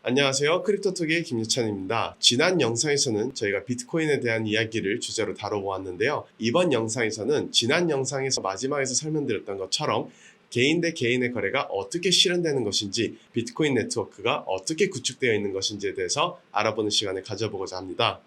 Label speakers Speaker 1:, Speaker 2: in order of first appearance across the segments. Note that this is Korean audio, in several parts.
Speaker 1: 안녕하세요. 크립토톡의 김유찬입니다. 지난 영상에서는 저희가 비트코인에 대한 이야기를 주제로 다뤄보았는데요. 이번 영상에서는 지난 영상에서 마지막에서 설명드렸던 것처럼 개인 대 개인의 거래가 어떻게 실현되는 것인지, 비트코인 네트워크가 어떻게 구축되어 있는 것인지에 대해서 알아보는 시간을 가져보고자 합니다.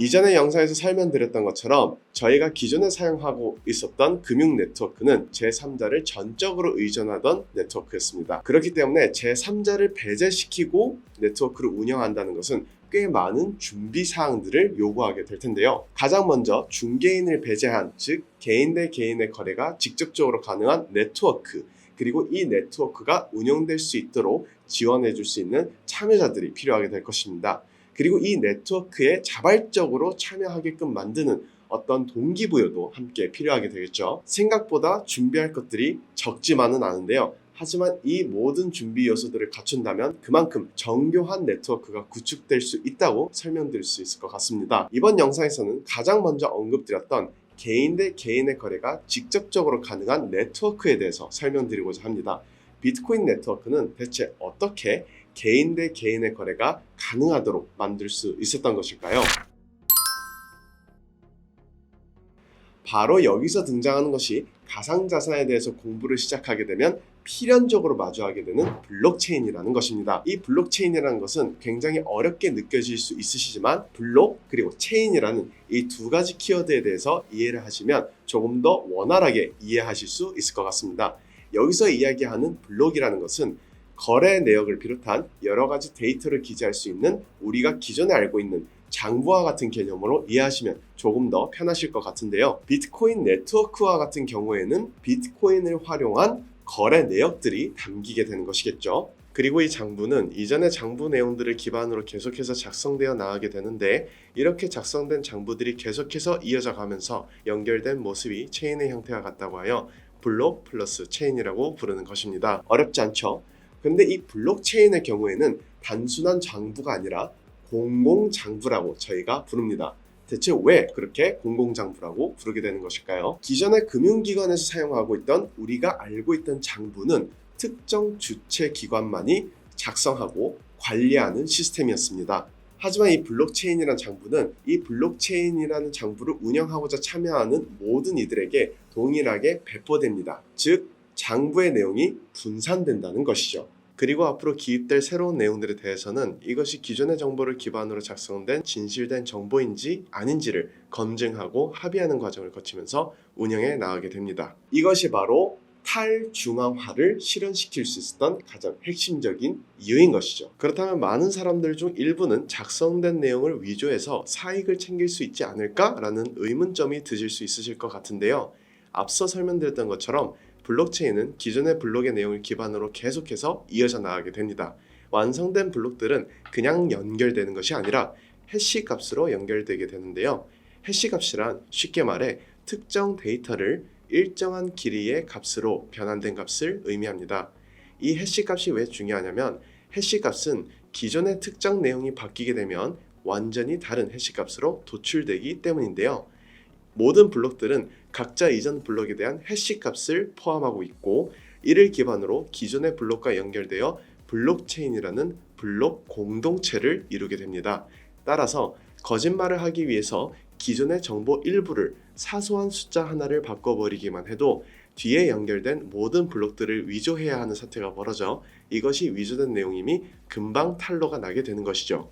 Speaker 1: 이전의 영상에서 설명드렸던 것처럼 저희가 기존에 사용하고 있었던 금융 네트워크는 제3자를 전적으로 의존하던 네트워크였습니다. 그렇기 때문에 제3자를 배제시키고 네트워크를 운영한다는 것은 꽤 많은 준비 사항들을 요구하게 될 텐데요. 가장 먼저 중개인을 배제한, 즉 개인 대 개인의 거래가 직접적으로 가능한 네트워크, 그리고 이 네트워크가 운영될 수 있도록 지원해 줄 수 있는 참여자들이 필요하게 될 것입니다. 그리고 이 네트워크에 자발적으로 참여하게끔 만드는 어떤 동기부여도 함께 필요하게 되겠죠. 생각보다 준비할 것들이 적지만은 않은데요. 하지만 이 모든 준비 요소들을 갖춘다면 그만큼 정교한 네트워크가 구축될 수 있다고 설명드릴 수 있을 것 같습니다. 이번 영상에서는 가장 먼저 언급드렸던 개인 대 개인의 거래가 직접적으로 가능한 네트워크에 대해서 설명드리고자 합니다. 비트코인 네트워크는 대체 어떻게 개인 대 개인의 거래가 가능하도록 만들 수 있었던 것일까요? 바로 여기서 등장하는 것이 가상자산에 대해서 공부를 시작하게 되면 필연적으로 마주하게 되는 블록체인이라는 것입니다. 이 블록체인이라는 것은 굉장히 어렵게 느껴질 수 있으시지만 블록 그리고 체인이라는 이 두 가지 키워드에 대해서 이해를 하시면 조금 더 원활하게 이해하실 수 있을 것 같습니다. 여기서 이야기하는 블록이라는 것은 거래 내역을 비롯한 여러 가지 데이터를 기재할 수 있는 우리가 기존에 알고 있는 장부와 같은 개념으로 이해하시면 조금 더 편하실 것 같은데요. 비트코인 네트워크와 같은 경우에는 비트코인을 활용한 거래 내역들이 담기게 되는 것이겠죠. 그리고 이 장부는 이전의 장부 내용들을 기반으로 계속해서 작성되어 나가게 되는데, 이렇게 작성된 장부들이 계속해서 이어져 가면서 연결된 모습이 체인의 형태와 같다고 하여 블록 플러스 체인이라고 부르는 것입니다. 어렵지 않죠? 근데 이 블록체인의 경우에는 단순한 장부가 아니라 공공장부라고 저희가 부릅니다. 대체 왜 그렇게 공공장부라고 부르게 되는 것일까요? 기존의 금융기관에서 사용하고 있던 우리가 알고 있던 장부는 특정 주체 기관만이 작성하고 관리하는 시스템이었습니다. 하지만 이 블록체인이라는 장부는 이 블록체인이라는 장부를 운영하고자 참여하는 모든 이들에게 동일하게 배포됩니다. 즉 장부의 내용이 분산된다는 것이죠. 그리고 앞으로 기입될 새로운 내용들에 대해서는 이것이 기존의 정보를 기반으로 작성된 진실된 정보인지 아닌지를 검증하고 합의하는 과정을 거치면서 운영해 나가게 됩니다. 이것이 바로 탈중앙화를 실현시킬 수 있었던 가장 핵심적인 이유인 것이죠. 그렇다면 많은 사람들 중 일부는 작성된 내용을 위조해서 사익을 챙길 수 있지 않을까라는 의문점이 드실 수 있으실 것 같은데요. 앞서 설명드렸던 것처럼 블록체인은 기존의 블록의 내용을 기반으로 계속해서 이어져 나가게 됩니다. 완성된 블록들은 그냥 연결되는 것이 아니라 해시 값으로 연결되게 되는데요. 해시 값이란 쉽게 말해 특정 데이터를 일정한 길이의 값으로 변환된 값을 의미합니다. 이 해시 값이 왜 중요하냐면 해시 값은 기존의 특정 내용이 바뀌게 되면 완전히 다른 해시 값으로 도출되기 때문인데요. 모든 블록들은 각자 이전 블록에 대한 해시 값을 포함하고 있고, 이를 기반으로 기존의 블록과 연결되어 블록체인이라는 블록 공동체를 이루게 됩니다. 따라서 거짓말을 하기 위해서 기존의 정보 일부를 사소한 숫자 하나를 바꿔버리기만 해도 뒤에 연결된 모든 블록들을 위조해야 하는 사태가 벌어져 이것이 위조된 내용임이 금방 탄로가 나게 되는 것이죠.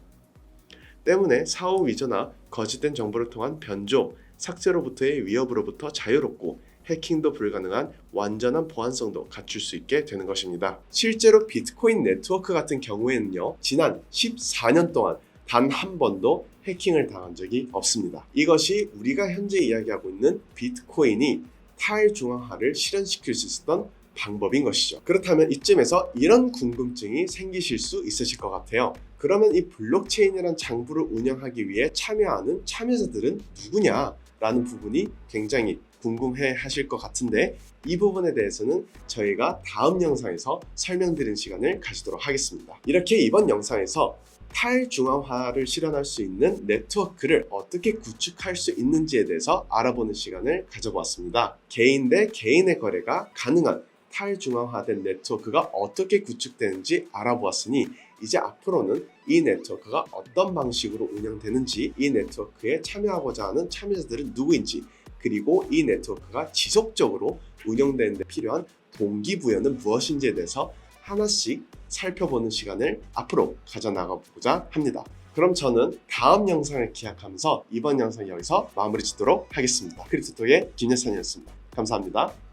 Speaker 1: 때문에 사후 위조나 거짓된 정보를 통한 변조, 삭제로부터의 위협으로부터 자유롭고 해킹도 불가능한 완전한 보안성도 갖출 수 있게 되는 것입니다. 실제로 비트코인 네트워크 같은 경우에는요, 지난 14년 동안 단 한 번도 해킹을 당한 적이 없습니다. 이것이 우리가 현재 이야기하고 있는 비트코인이 탈중앙화를 실현시킬 수 있었던 방법인 것이죠. 그렇다면 이쯤에서 이런 궁금증이 생기실 수 있으실 것 같아요. 그러면 이 블록체인이라는 장부를 운영하기 위해 참여하는 참여자들은 누구냐? 라는 부분이 굉장히 궁금해 하실 것 같은데, 이 부분에 대해서는 저희가 다음 영상에서 설명드리는 시간을 가지도록 하겠습니다. 이렇게 이번 영상에서 탈중앙화를 실현할 수 있는 네트워크를 어떻게 구축할 수 있는지에 대해서 알아보는 시간을 가져보았습니다. 개인 대 개인의 거래가 가능한 탈중앙화된 네트워크가 어떻게 구축되는지 알아보았으니 이제 앞으로는 이 네트워크가 어떤 방식으로 운영되는지, 이 네트워크에 참여하고자 하는 참여자들은 누구인지, 그리고 이 네트워크가 지속적으로 운영되는 데 필요한 동기부여는 무엇인지에 대해서 하나씩 살펴보는 시간을 앞으로 가져나가보고자 합니다. 그럼 저는 다음 영상을 기약하면서 이번 영상 여기서 마무리 짓도록 하겠습니다. 크립토토의 김예찬이었습니다. 감사합니다.